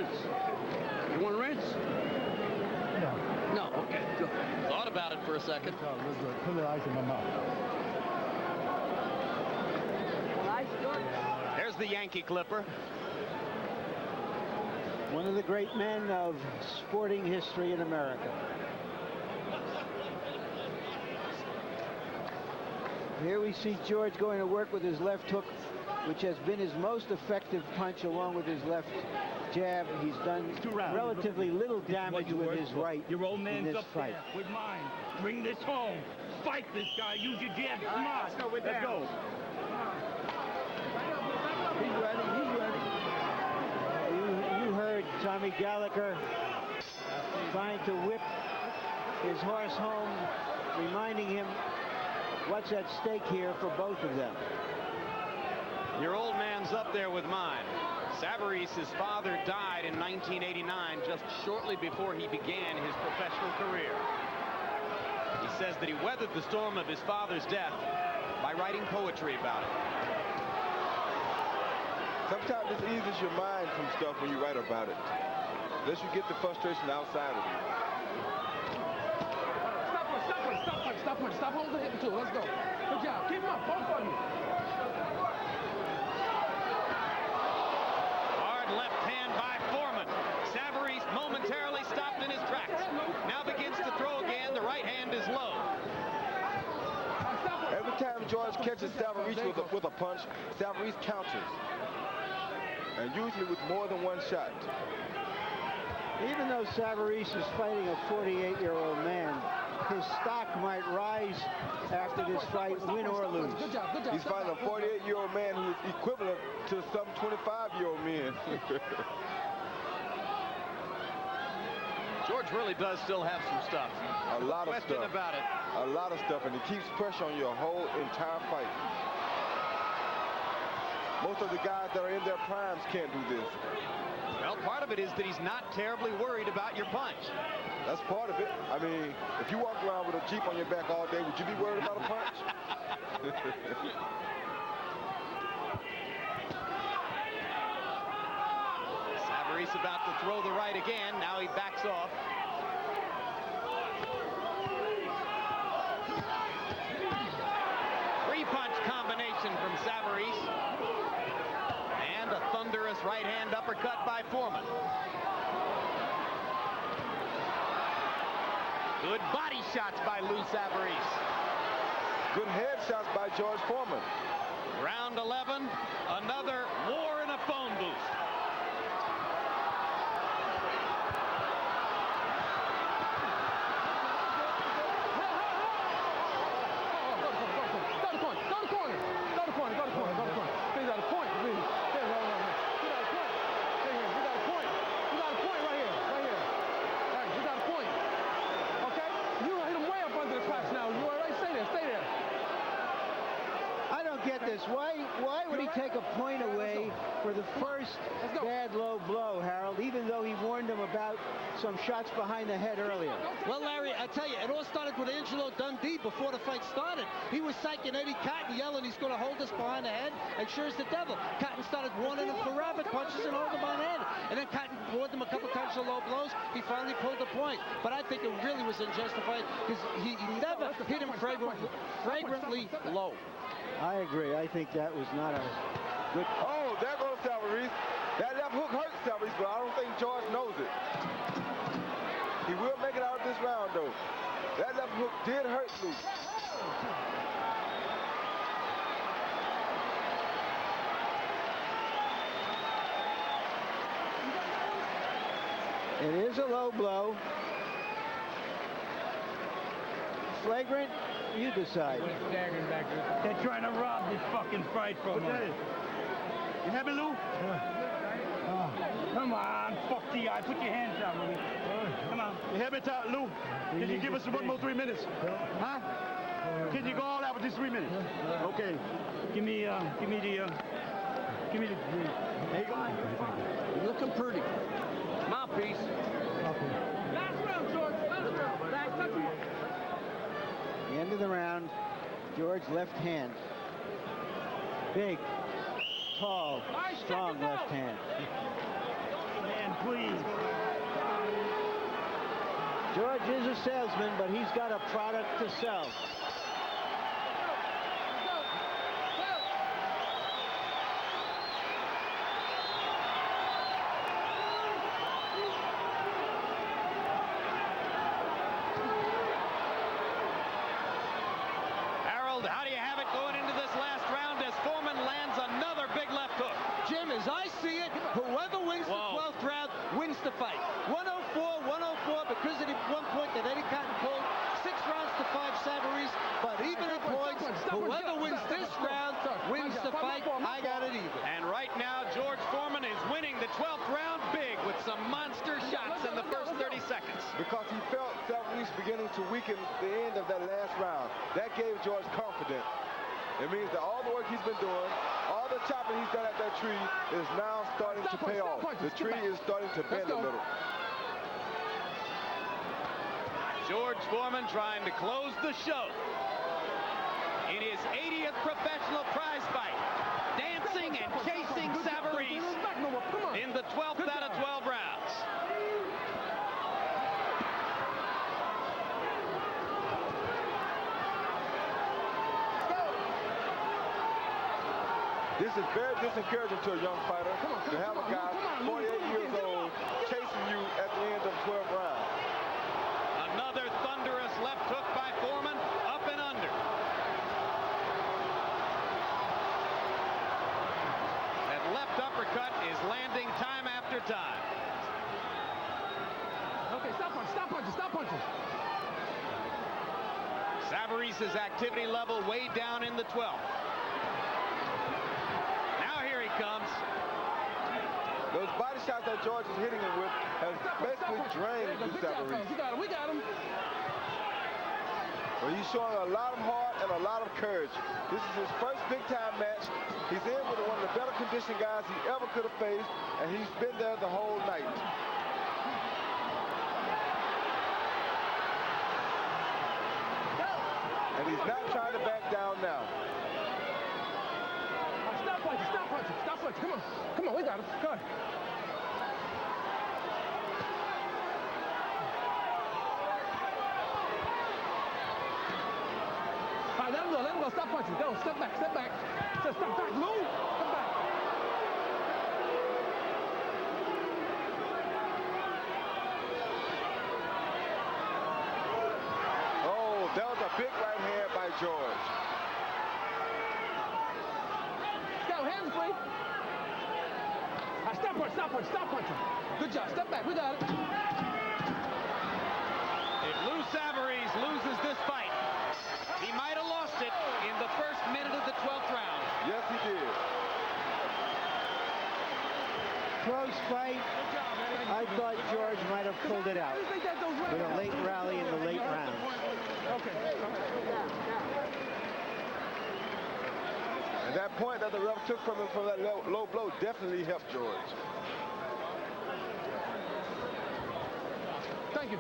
rinse. You want to rinse? No. No, okay, good. Thought about it for a second. Oh, that's good. Put the ice in my mouth. There's the Yankee Clipper. One of the great men of sporting history in America. Here we see George going to work with his left hook, which has been his most effective punch, along with his left jab. He's done relatively little damage with his right Your old in man's this up fight. there with mine. Bring this home. Fight this guy. Use your jab. Come on. Let's go. He's ready. He's ready. You heard Tommy Gallagher trying to whip his horse home, reminding him what's at stake here for both of them. Your old man's up there with mine. Saverese's father died in 1989, just shortly before he began his professional career. He says that he weathered the storm of his father's death by writing poetry about it. Sometimes it eases your mind from stuff when you write about it. Unless you get the frustration outside of you. Stop holding the hip too. Let's go. Good job. Keep him up, both of you. Hard left hand by Foreman. Saverese momentarily stopped in his tracks. Now begins to throw again. The right hand is low. Every time George catches Saverese with a punch, Saverese counters. And usually with more than one shot. Even though Saverese is fighting a 48-year-old man, his stock might rise after this fight, win or lose. Good job. He's fighting a 48-year-old man who is equivalent to some 25-year-old men. George really does still have some stuff. A lot of Question stuff. about it. A lot of stuff, and it keeps pressure on your whole entire fight. Most of the guys that are in their primes can't do this. Well, part of it is that he's not terribly worried about your punch. That's part of it. I mean, if you walk around with a Jeep on your back all day, would you be worried about a punch? Saverese about to throw the right again. Now he backs off. Three-punch combination from Saverese. And a thunderous right-hand uppercut by Foreman. Good body shots by Lou Saverese. Good head shots by George Foreman. Round 11, another war in a phone booth. Why would he take a point away for the first bad low blow, Harold, even though he warned him about some shots behind the head earlier? Well, Larry, I tell you, it all started with Angelo Dundee before the fight started. He was psyching Eddie Cotton, yelling he's going to hold us behind the head, and sure as the devil, Cotton started warning him for rabbit punches and hold him on the head. And then Cotton warned him a couple times for low blows. He finally pulled the point. But I think it really was unjustified because he never hit him flagrantly low. I agree. I think that was not a good... Oh, there goes Saverese. That left hook hurts Saverese, but I don't think George knows it. He will make it out of this round, though. That left hook did hurt Lou. It is a low blow. Flagrant, you decide. They're trying to rob this fucking fight from us. You have it, Lou? Come on, fuck the eye. Put your hands down, Lou. Come on. You have it out, Lou. Can you give us 1 more 3 minutes? Huh? Can you go all out with this 3 minutes? Okay. Give me the. There you go. You're looking pretty. Mouthpiece. Last round, George. Last round. Last touch. The end of the round, George left hand. Big, tall, strong left hand. Man, please. is a salesman, but he's got a product to sell. Harold, how do you have it going into this last round as Foreman lands another big left hook? Jim, as I see it, whoever wins the 12th round wins the fight. 104, 104, because of the 1 point that Eddie Cotton pulled. 6 rounds to 5 Saverese, but even at points, whoever wins this round wins the fight. I got it even. And right now, George Foreman is winning the 12th round big with some monster shots in the first 30 seconds. Because he felt Saverese beginning to weaken the end of that last round. That gave George confidence. It means that all the work he's been doing, all the chopping he's done at that tree is now starting to pay off. The tree is starting to bend a little. George Foreman trying to close the show in his 80th professional prize fight, dancing and chasing Saverese in the 12th out of 12 rounds. This is very disencouraging to a young fighter to have a guy 48 years old chasing you at the end of 12 rounds. Another thunderous left hook by Foreman, up and under. That left uppercut is landing time after time. Okay, stop punching, stop punching, stop punching. Saverese's activity level way down in the 12th. Now here he comes. Those body shots that George is hitting him with have basically drained Saverese. We got him, we got him. But he's showing a lot of heart and a lot of courage. This is his first big-time match. He's in with one of the better conditioned guys he ever could have faced, and he's been there the whole night. And he's not trying to back down now. Stop punching, stop punching, stop punching. Come on, come on, we got him. Go ahead. All right, let him go, stop punching. Go, step back, step back. Step back, move, step back. Oh, that was a big right hand by George. Go, hands free. All right, stop punching, stop punching, stop punching. Good job, step back, we got it. If Lou Saverese loses this fight, he might have lost it in the first minute of the 12th round. Yes, he did. Close fight. I thought George might have pulled it out with a late rally in the late rounds. Okay. And that point that the ref took from him from that low blow definitely helped George. Thank you.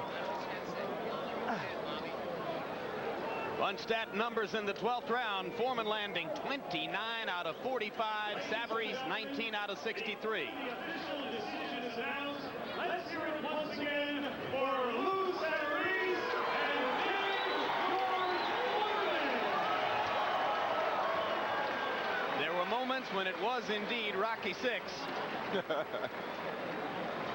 Bunch-stat numbers in the 12th round. Foreman landing 29 out of 45. Saverese 19 out of 63. Let's hear it once again for Lou Saverese and George Foreman. There were moments when it was indeed Rocky VI.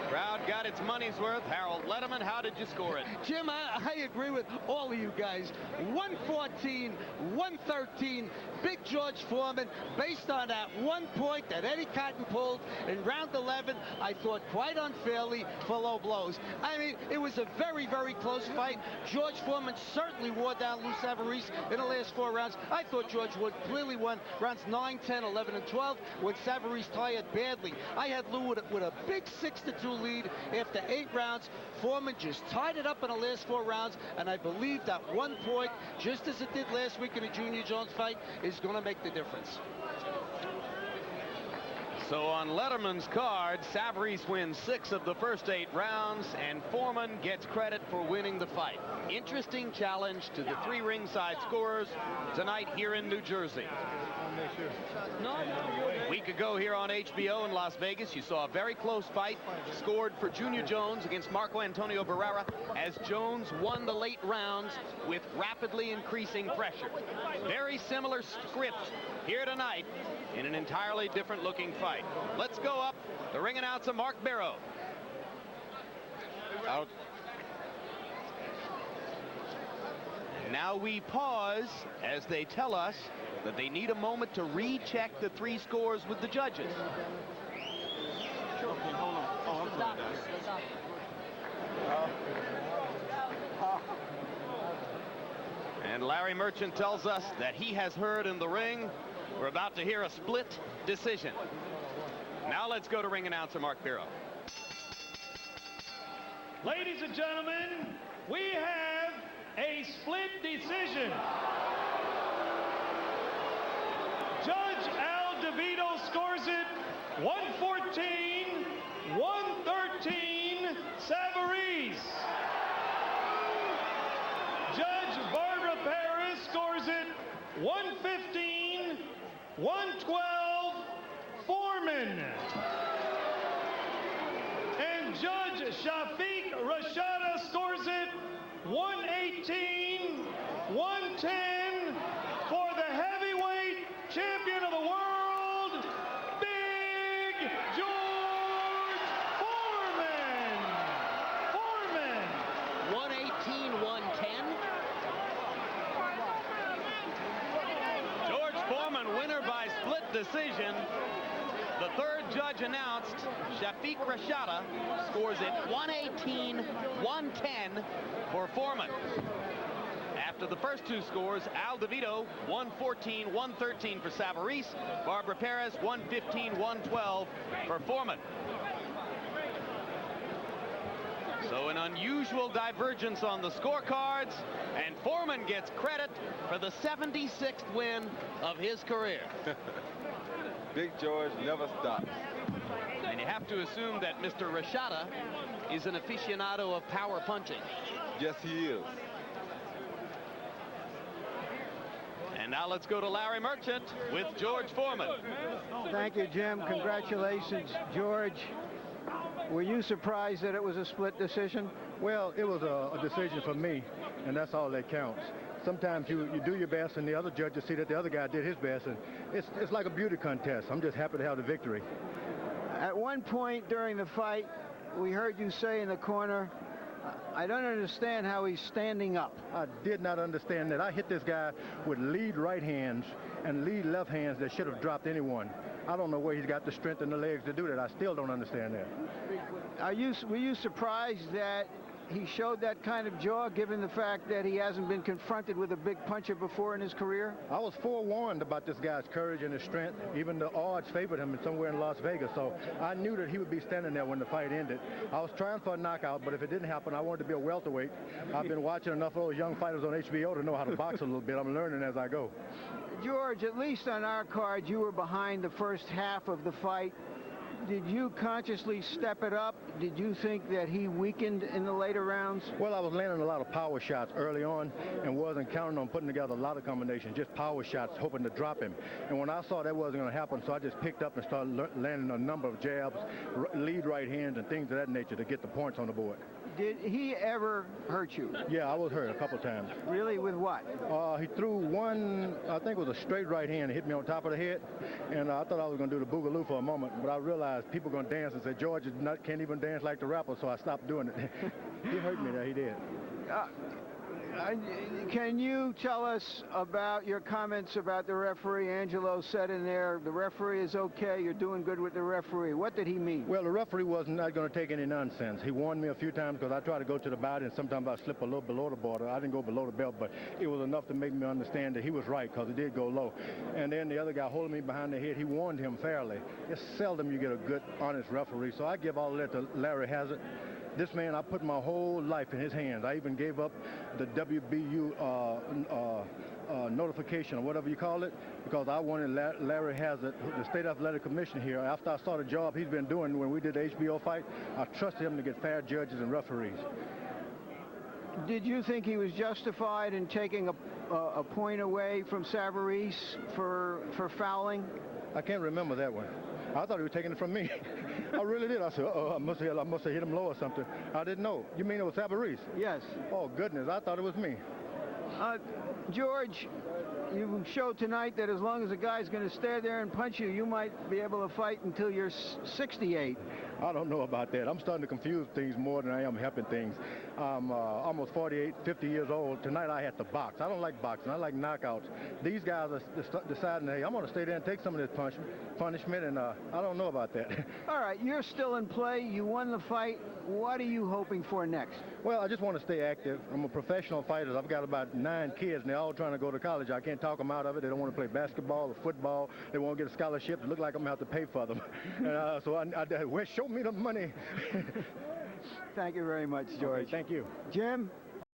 Crowd got its money's worth. Harold Letterman, how did you score it? Jim, I agree with all of you guys. 114, 113, Big George Foreman, based on that 1 point that Eddie Cotton pulled in round 11, I thought quite unfairly for low blows. I mean, it was a very, very close fight. George Foreman certainly wore down Lou Saverese in the last 4 rounds. I thought George Wood clearly won rounds 9, 10, 11, and 12 when Saverese tired badly. I had Lou with a big 6-2 lead after 8 rounds. Foreman just tied it up in the last 4 rounds, and I believe that 1 point, just as it did last week in the Junior Jones fight, is going to make the difference. So on Letterman's card, Saverese wins 6 of the first 8 rounds, and Foreman gets credit for winning the fight. Interesting challenge to the 3 ringside scorers tonight here in New Jersey. A week ago here on HBO in Las Vegas, you saw a very close fight scored for Junior Jones against Marco Antonio Barrera as Jones won the late rounds with rapidly increasing pressure. Very similar script here tonight in an entirely different looking fight. Let's go up. The ring announcer, Mark Barrow. Out. Now we pause as they tell us that they need a moment to recheck the 3 scores with the judges. And Larry Merchant tells us that he has heard in the ring we're about to hear a split decision. Now let's go to ring announcer Mark Barrow. Ladies and gentlemen, we have a split decision. Judge Al DeVito scores it 114, 113, Saverese. Judge Barbara Paris scores it 115, 112, Foreman. And Judge Shafiq Rashada scores it 118, 110 for the heavyweight champion of the world, Big George Foreman. 118, 110. George Foreman, winner by split decision. The third judge announced, Shafiq Rashada, scores it 118, 110 for Foreman. After the first 2 scores, Al DeVito, 114, 113 for Saverese. Barbara Perez, 115, 112 for Foreman. So an unusual divergence on the scorecards, and Foreman gets credit for the 76th win of his career. Big George never stops. And you have to assume that Mr. Rashada is an aficionado of power punching. Yes, he is. And now let's go to Larry Merchant with George Foreman. Thank you, Jim. Congratulations, George. Were you surprised that it was a split decision? Well, it was a decision for me, and that's all that counts. Sometimes you do your best, and the other judges see that the other guy did his best, and it's like a beauty contest. I'm just happy to have the victory. At one point during the fight, we heard you say in the corner, I don't understand how he's standing up. I did not understand that. I hit this guy with lead right hands and lead left hands that should have dropped anyone. I don't know where he's got the strength in the legs to do that. I still don't understand that. Were you surprised that he showed that kind of jaw, given the fact that he hasn't been confronted with a big puncher before in his career? I was forewarned about this guy's courage and his strength. Even the odds favored him somewhere in Las Vegas, so I knew that he would be standing there when the fight ended. I was trying for a knockout, but if it didn't happen, I wanted to be a welterweight. I've been watching enough of those young fighters on HBO to know how to box a little bit. I'm learning as I go. George, at least on our card, you were behind the first half of the fight. Did you consciously step it up? Did you think that he weakened in the later rounds? Well, I was landing a lot of power shots early on and wasn't counting on putting together a lot of combinations, just power shots, hoping to drop him. And when I saw that wasn't going to happen, so I just picked up and started landing a number of jabs, lead right hands, and things of that nature to get the points on the board. Did he ever hurt you? Yeah, I was hurt a couple times. Really? With what? He threw one, I think it was a straight right hand, hit me on top of the head, and I thought I was going to do the boogaloo for a moment, but I realized people are going to dance and say, George can't even dance like the rapper, so I stopped doing it. He hurt me there, he did. Can you tell us about your comments about the referee? Angelo said in there, the referee is okay, you're doing good with the referee. What did he mean? Well, the referee was not going to take any nonsense. He warned me a few times because I try to go to the body, and sometimes I slip a little below the border. I didn't go below the belt, but it was enough to make me understand that he was right because it did go low. And then the other guy holding me behind the head, he warned him fairly. It's seldom you get a good, honest referee, so I give all that to Larry Hazard. This man, I put my whole life in his hands. I even gave up the WBU notification or whatever you call it because I wanted Larry Hazard, the State Athletic Commission here, after I saw the job he's been doing when we did the HBO fight, I trusted him to get fair judges and referees. Did you think he was justified in taking a point away from Saverese for fouling? I can't remember that one. I thought he was taking it from me. I really did. I said, I must have hit him low or something. I didn't know. You mean it was Saverese? Yes. Oh, goodness. I thought it was me. George, you showed tonight that as long as a guy's going to stay there and punch you, you might be able to fight until you're 68. I don't know about that. I'm starting to confuse things more than I am helping things. I'm almost 48, 50 years old. Tonight I had to box. I don't like boxing. I like knockouts. These guys are deciding, hey, I'm going to stay there and take some of this punishment, and I don't know about that. All right, you're still in play. You won the fight. What are you hoping for next? Well, I just want to stay active. I'm a professional fighter. I've got about 9 kids, and they're all trying to go to college. I can't talk them out of it. They don't want to play basketball or football. They won't get a scholarship. It looks like I'm going to have to pay for them. So show me the money. Thank you very much, George. Okay, thank you. Jim?